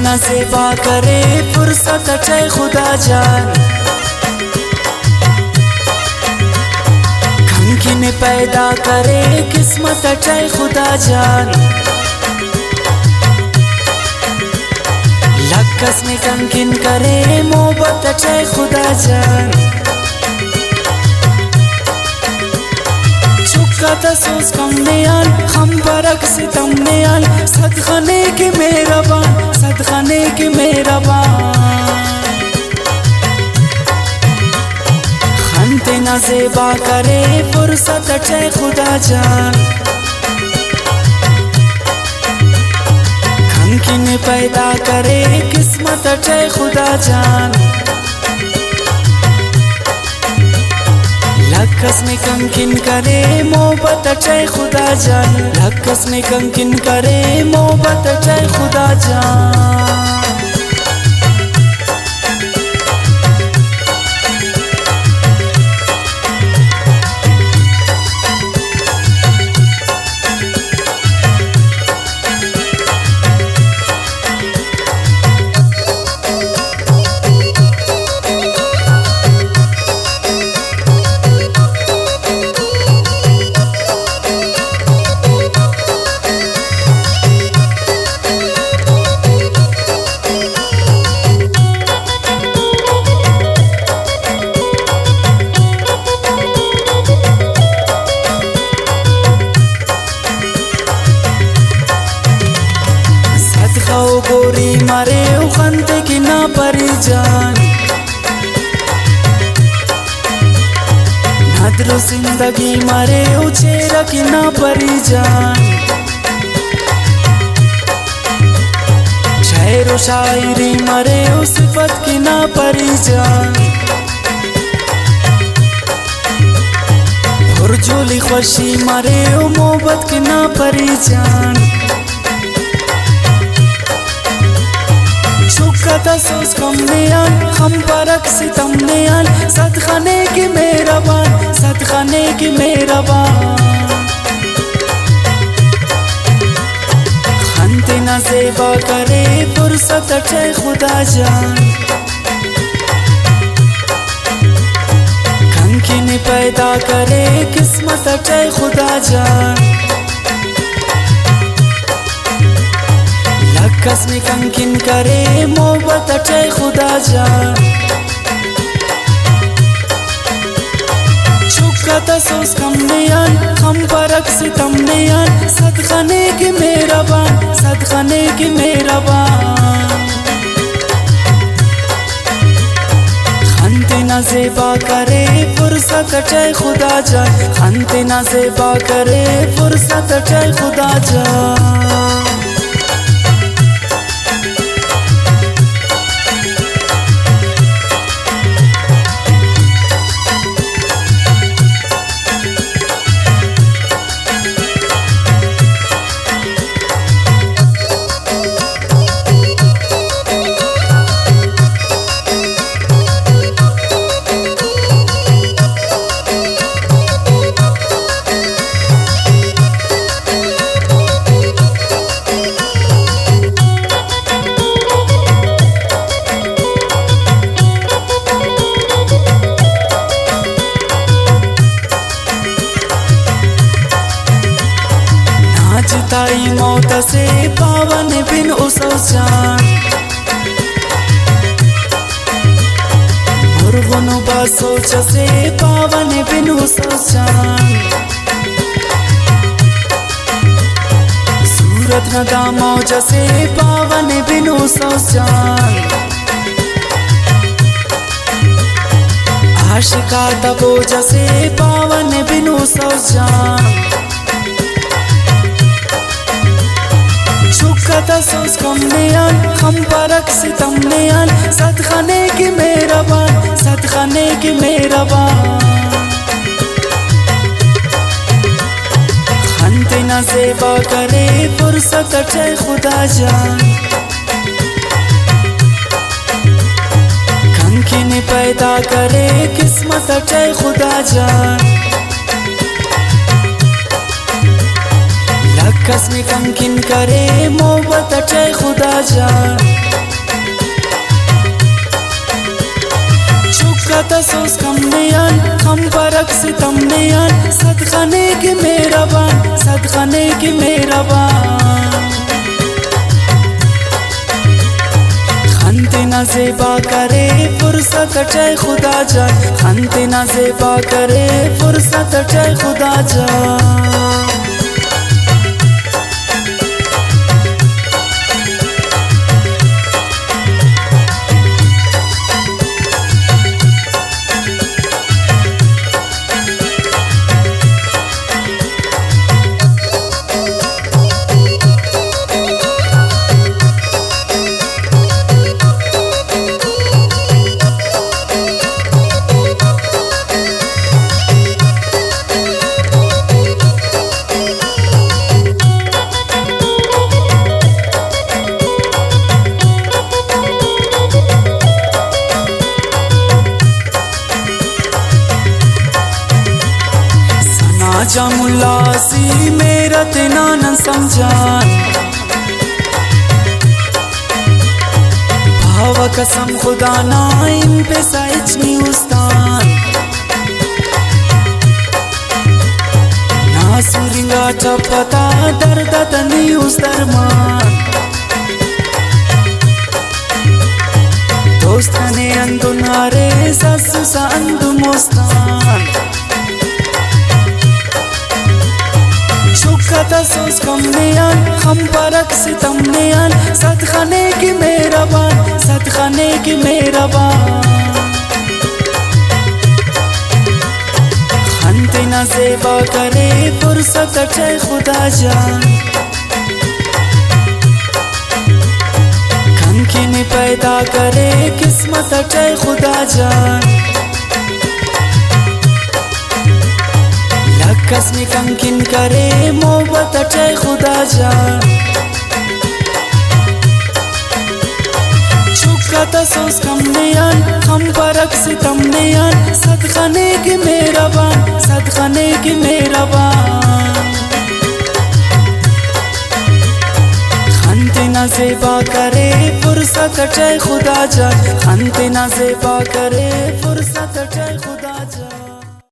ना ज़ेबा करे फुर्सत अचे खुदा जान, कमकिन पैदा करे किस्मत अचे खुदा जान। लक्कस में कमकिन करे मोहब्बत अचे खुदा जान। चुका तसोस कम नियाल हम परक सितम नियाल, सदखाने के मेहरबान, सदखाने के मेहरबान। खनते ना ज़ेबा करे फुर्सत अचे खुदा जान, कमकिन पैदा करे किस्मत अचे खुदा जान। लक्कस में कमकिन करे मोहब्बत अचे खुदा जान, लक्कस में कमकिन करे मोहब्बत अचे खुदा जान। गोरी मारे खंते की ना परी जान, नदरो जिंदगी मारे चेहरा की ना परी जान। शेरो शायरी मारे सिफत की ना परी जान, और जोली खुशी मारे मोहब्बत की ना परी जान। तसोस कम नियाल हम परक सितम नियाल, सदखाने की मेहरबान, सदखाने की मेहरबान। खनते ना ज़ेबा करे फुर्सत अचे खुदा जान, कमकिन पैदा करे किस्मत अचे खुदा जान। लक्कस में कमकिन करे मोहब्बत अचे खुदा जान, चुका तसोस कम नियाल हम परक सितम नियाल, सदखाने की मेहरबान, सदखाने की मेहरबान। खनते ना ज़ेबा करे फुर्सत अचे खुदा जान, खनते ना ज़ेबा करे फुर्सत अचे खुदा जान। ताई मौत से पावन बिन उसौस जान, मुर्गों बसोच से पावन बिन उसौस जान। सूरत नदा मौज से पावन बिन उसौस जान, आशिका तबोज से पावन बिन उसौस जान। चुका तसोस कम नियाल हम परक सितम नियाल, सदखाने की मेहरबान, सदखाने की मेहरबान। खनते ना ज़ेबा करे फुर्सत अचे खुदा जान, कमकिन पैदा करे किस्मत अचे खुदा जान। लक्कस में कमकिन करे मोहब्बत अचे खुदा जान, सोस कम नयान हम परक सितम नयान सदखाने के मेहरबान सदखाने के मेहरबान खंते ना ज़ेबा करे फुर्सत चाहे खुदा जान खंते ना ज़ेबा करे फुर्सत चाहे खुदा जान जामुल्लासी मेरा तेना न समझान भाव कसम खुदा ना इन पे साइचनी उस्तान ना सुरिंगा चपता दर्द तनी उस दरमान दोस्तने अंदुनारे ससु सा अंदु मोस्तान शुक्र सोस कम नयान हम परक सितम नयान सदखाने की मेहरबान सदखाने की मेहरबान खंते ना ज़ेबा करे फुर्सत चाहे खुदा जान कंकिन पैदा करे किस्मत चाहे खुदा जान कसने कंकिन करे मोहब्बत चाहे खुदा जान शुक्र सोस कम नयान हम परक सितम नयान सदखाने की मेहरबान सदखाने की मेहरबान खंते ना ज़ेबा करे फुर्सत चाहे खुदा जान खंते ना ज़ेबा करे फुर्सत चाहे खुदा जान।